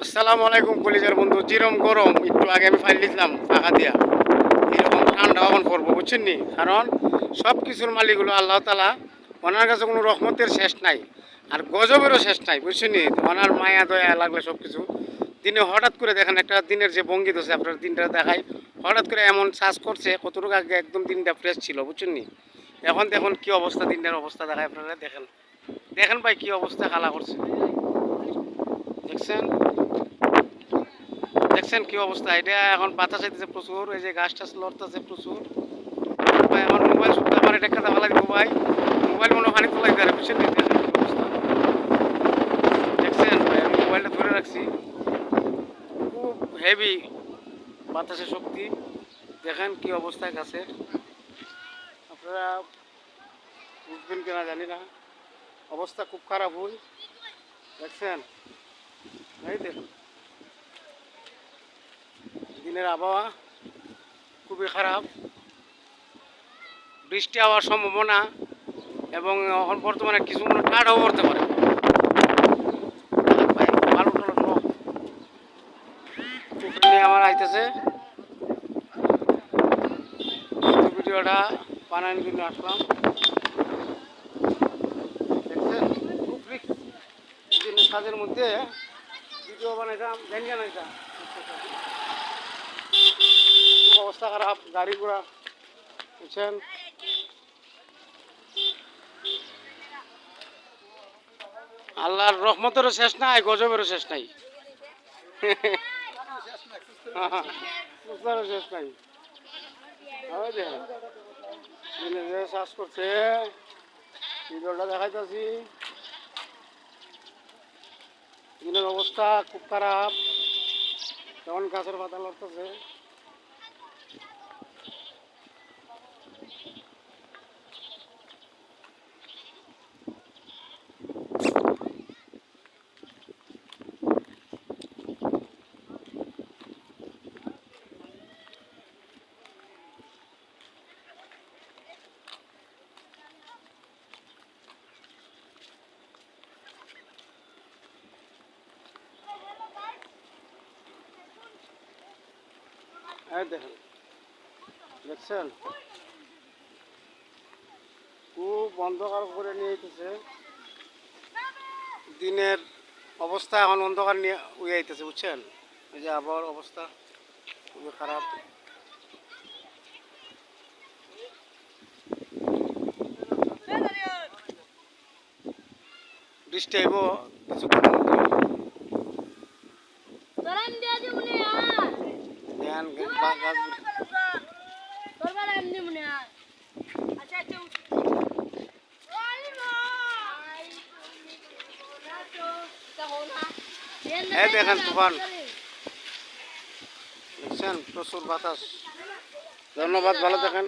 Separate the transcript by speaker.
Speaker 1: আসসালামু আলাইকুম কলিজার বন্ধু। যেরকম গরম একটু আগে আমি ফাইল দিলাম টাকা দিয়া, এরকম ঠান্ডা কখন পড়বো বুঝছেন নি? কারণ সব কিছুর মালিক হলো আল্লাহ তালা। ওনার কাছে কোনো রহমতের শেষ নাই, আর গজবেরও শেষ নাই বুঝছেন নি? ওনার মায়া দয়া লাগলে সব কিছু দিনে হঠাৎ করে দেখেন একটা দিনের যে ভঙ্গি দোষে আপনার দিনটা দেখায়, হঠাৎ করে এমন চাষ করছে কতটুকু আগে একদম দিনটা ফ্রেশ ছিল বুঝছেন নি? এখন দেখুন কি অবস্থা, দিনটার অবস্থা দেখায় আপনারা দেখেন। দেখেন ভাই কি অবস্থা খালা করছে, দেখছেন? দেখছেন কি অবস্থা? এটা এখন বাতাস আইতেছে প্রচুর, এই যে গাছ টাছ লড়তেছে প্রচুর। ভাই আমার মোবাইল শুদ্ধ আমার এটা কাদা ফেলা দিব ভাই, মোবাইল মনে পানি তোলাই দেয় বুঝছেন? দেখেন কি অবস্থা, দেখছেন ভাই? আমি মোবাইলটা ধরে রাখছি, খুব হেভি বাতাসের শক্তি। দেখেন কি অবস্থায় গাছের, আপনারা বুঝবেন কিনা জানি না, অবস্থা খুব খারাপ হই। দেখছেন? এই দেখুন দিনের আবহাওয়া খুবই খারাপ, বৃষ্টি হওয়ার সম্ভাবনা, এবং এখন বর্তমানে কিছু মনে কাঠও পড়তে পারে। ভাই ভালো টালো সব পুকুর নিয়ে আমার আইতেছে, ভিডিওটা বানানোর জন্য আসলাম। দেখছেন খুব রিক্স দিনের কাজের মধ্যে ভিডিও বানাইতাম, ধ্যান জানাইতাম। খুব অবস্থা খারাপ, গাড়ি ঘোড়া বুঝছেন? আল্লাহর রহমতেরও শেষ নাই, গজবেরও শেষ নাই, বুঝতেও শেষ নাই। ওই দেখেন দিনে যে শ্বাস করছে, ভিডিওটা দেখাইতেছি। দিনের অবস্থা খুব খারাপ, যেমন গাছের পাতা লড়তেছে। এই দেখেন, দেখছেন খুব অন্ধকার করে নিয়ে যেতেছে। দিনের অবস্থা এখন অন্ধকার নিয়ে উয়ে আইতেছে বুঝছেন? এই যে আবহাওয়ার অবস্থা খুবই খারাপ। বৃষ্টি আইব কিছুক্ষণের মধ্যে। ধ্যান গাছ এই দেখেন তুফান, দেখছেন প্রচুর বাতাস। ধন্যবাদ, ভালো থাকেন।